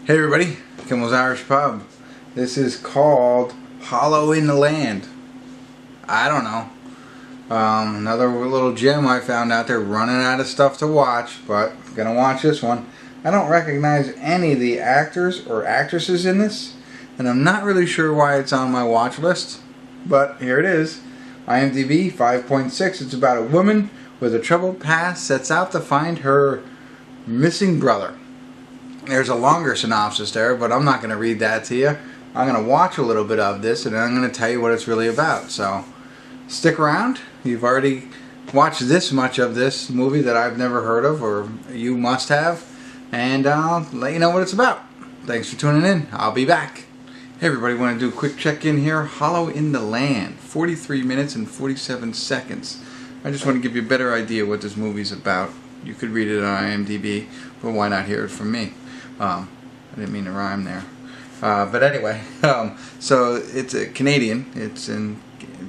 Hey everybody, Kimmel's Irish Pub. This is called Hollow in the Land. I don't know. Another little gem I found out there, running out of stuff to watch, but I'm gonna watch this one. I don't recognize any of the actors or actresses in this, and I'm not really sure why it's on my watch list, but here it is. IMDb 5.6. It's about a woman with a troubled past sets out to find her missing brother. There's a longer synopsis there, but I'm not going to read that to you. I'm going to watch a little bit of this, and then I'm going to tell you what it's really about. So, stick around. You've already watched this much of this movie that I've never heard of, or you must have, and I'll let you know what it's about. Thanks for tuning in. I'll be back. Hey everybody, want to do a quick check-in here. Hollow in the Land, 43 minutes and 47 seconds. I just want to give you a better idea what this movie's about. You could read it on IMDb, but why not hear it from me? I didn't mean to rhyme there. But anyway, so it's a Canadian. It's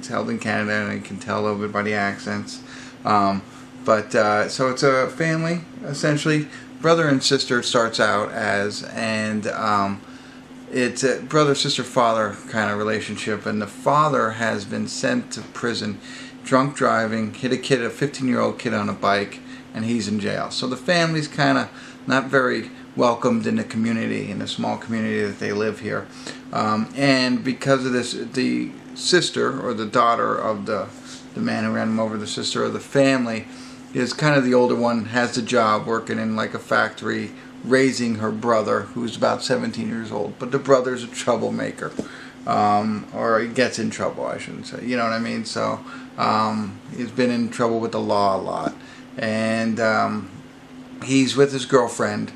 held in Canada, and I can tell a little bit by the accents. So it's a family, essentially. Brother and sister starts out as, and it's a brother, sister, father kind of relationship. And the father has been sent to prison, drunk driving, hit a 15-year-old kid on a bike, and he's in jail. So the family's kind of not very welcomed in the community, in the small community that they live here. And because of this, the sister, or the daughter of the man who ran him over, the sister of the family, is kind of the older one, has the job working in like a factory, raising her brother, who's about 17 years old. But the brother's a troublemaker. Or he gets in trouble, I shouldn't say. You know what I mean? So he's been in trouble with the law a lot. And he's with his girlfriend,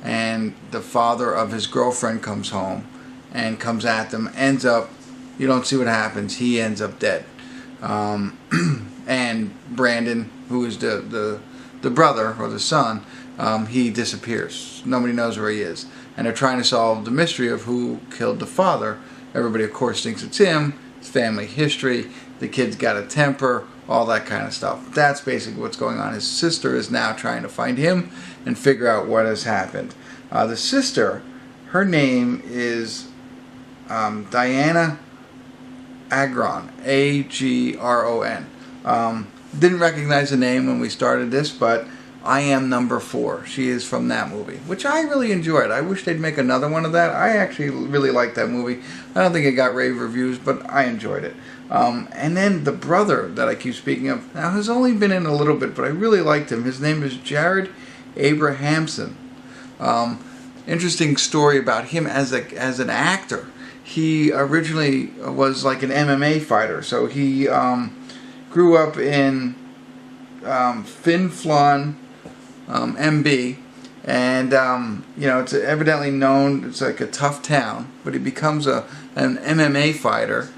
and the father of his girlfriend comes home and comes at them, ends up, you don't see what happens, he ends up dead. And Brandon, who is the brother, or the son, he disappears. Nobody knows where he is. And they're trying to solve the mystery of who killed the father. Everybody, of course, thinks it's him. It's family history. The kid's got a temper. All that kind of stuff. That's basically what's going on. His sister is now trying to find him and figure out what has happened. The sister, her name is Dianna Agron. A-G-R-O-N. Didn't recognize the name when we started this, but I Am Number 4. She is from that movie, which I really enjoyed. I wish they'd make another one of that. I actually really liked that movie. I don't think it got rave reviews, but I enjoyed it. And then the brother that I keep speaking of now has only been in a little bit, but I really liked him. His name is Jared Abrahamson. Interesting story about him as an actor. He originally was like an MMA fighter, so he grew up in Fin Flon, MB, and it's evidently known. It's like a tough town, but he becomes an MMA fighter.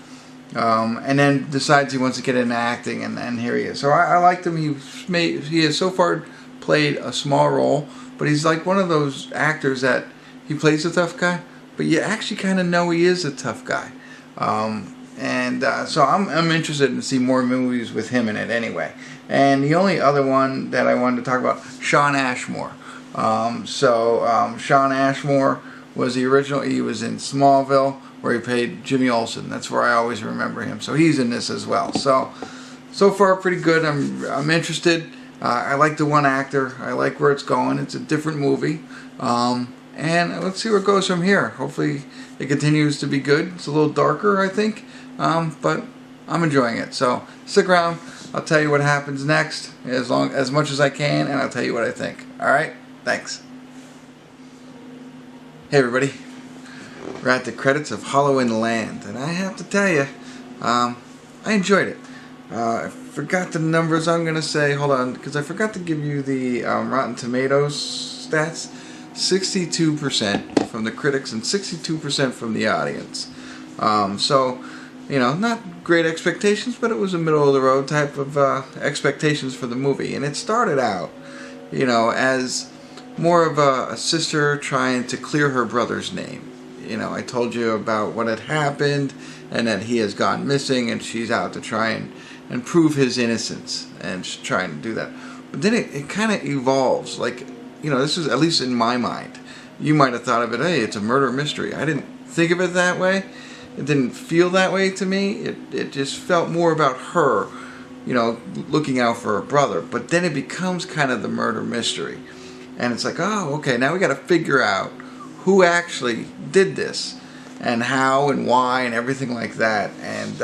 And then decides he wants to get into acting, and here he is. So I liked him. He has so far played a small role, but he's like one of those actors that he plays a tough guy, but you actually kind of know he is a tough guy. So I'm interested in see more movies with him in it anyway. And the only other one that I wanted to talk about, Shawn Ashmore. Shawn Ashmore was the original. He was in Smallville, where he played Jimmy Olsen. That's where I always remember him. So he's in this as well. So far pretty good. I'm interested. I like the one actor. I like where it's going. It's a different movie. And let's see where it goes from here. Hopefully it continues to be good. It's a little darker, I think. But I'm enjoying it. So stick around. I'll tell you what happens next as much as I can, and I'll tell you what I think. Alright? Thanks. Hey everybody. We're at the credits of Hollow in the Land, and I have to tell you, I enjoyed it. I forgot the numbers I'm going to say. Hold on, because I forgot to give you the Rotten Tomatoes stats. 62% from the critics and 62% from the audience. Not great expectations, but it was a middle-of-the-road type of expectations for the movie. And it started out, as more of a sister trying to clear her brother's name. I told you about what had happened, and that he has gone missing, and she's out to try and prove his innocence, and she's trying to do that. But then it kind of evolves, like, this is, at least in my mind, you might have thought of it, hey, it's a murder mystery. I didn't think of it that way. It didn't feel that way to me. It just felt more about her, you know, looking out for her brother. But then it becomes kind of the murder mystery. And it's like, oh, okay, now we got to figure out who actually did this and how and why and everything like that. And,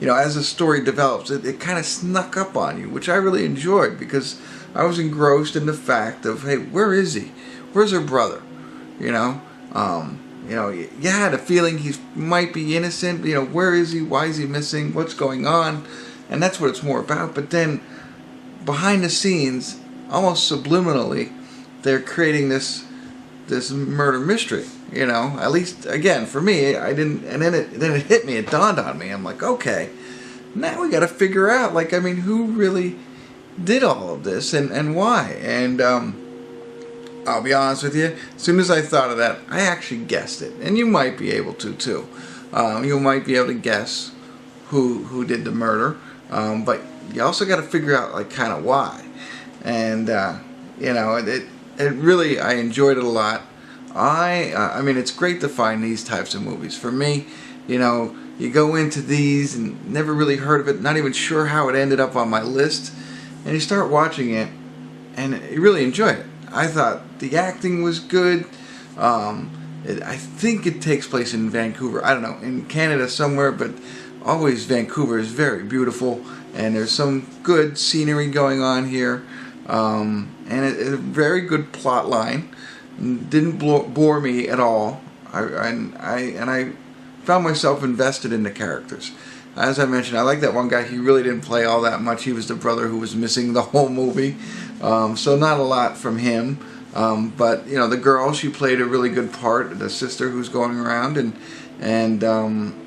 you know, as the story develops, it kind of snuck up on you, which I really enjoyed because I was engrossed in the fact of, hey, where is he? Where's her brother? You know, you had a feeling he might be innocent. You know, where is he? Why is he missing? What's going on? And that's what it's more about. But then, behind the scenes, almost subliminally, they're creating this murder mystery. You know, at least again for me, I didn't. And then it hit me. It dawned on me. I'm like, okay, now we got to figure out. Like, I mean, who really did all of this and why? And I'll be honest with you, as soon as I thought of that, I actually guessed it. And you might be able to too. You might be able to guess who did the murder. But you also got to figure out, like, kind of why. And, you know, it really, I enjoyed it a lot. I mean, it's great to find these types of movies. For me, you know, you go into these and never really heard of it, not even sure how it ended up on my list. And you start watching it, and you really enjoy it. I thought the acting was good. I think it takes place in Vancouver. I don't know, in Canada somewhere, but always Vancouver is very beautiful, and there's some good scenery going on here, and it's a very good plot line. Didn't bore me at all. I found myself invested in the characters. As I mentioned, I like that one guy. He really didn't play all that much. He was the brother who was missing the whole movie. So not a lot from him. But, you know, the girl, she played a really good part, the sister who's going around. And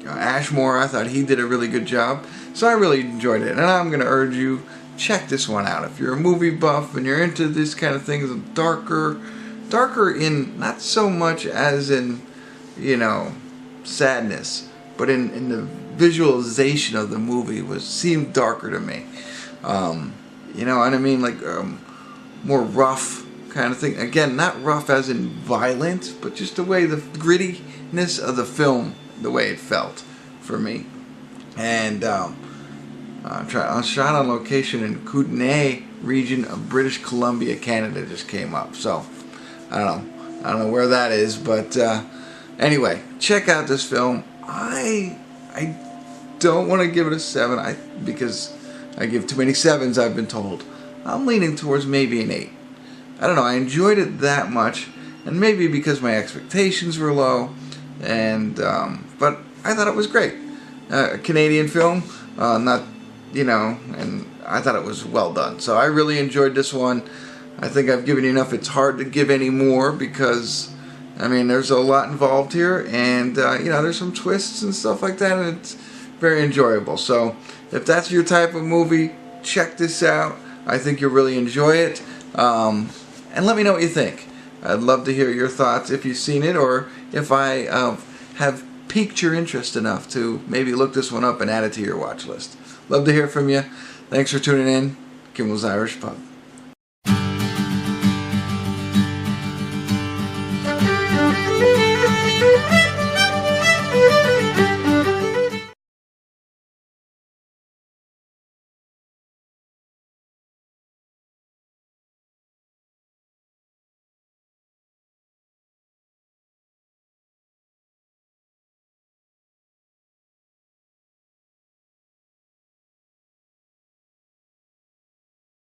Ashmore, I thought he did a really good job. So I really enjoyed it. And I'm going to urge you, check this one out. If you're a movie buff and you're into this kind of things, darker in, not so much as in, you know, sadness, but in the visualization of the movie seemed darker to me. You know what I mean? Like more rough kind of thing. Again, not rough as in violent, but just the way, the grittiness of the film, the way it felt for me. And shot on location in Kootenay region of British Columbia, Canada just came up. So I don't know where that is, but anyway, check out this film. I don't want to give it a 7 because I give too many 7s, I've been told. I'm leaning towards maybe an 8. I don't know, I enjoyed it that much, and maybe because my expectations were low, and but I thought it was great. A Canadian film, not, you know, and I thought it was well done. So I really enjoyed this one. I think I've given you enough. It's hard to give any more because, I mean, there's a lot involved here, and you know, there's some twists and stuff like that, and it's very enjoyable. So if that's your type of movie, check this out. I think you'll really enjoy it, and let me know what you think. I'd love to hear your thoughts if you've seen it, or if I have piqued your interest enough to maybe look this one up and add it to your watch list. Love to hear from you. Thanks for tuning in. Kimmel's Irish Pub.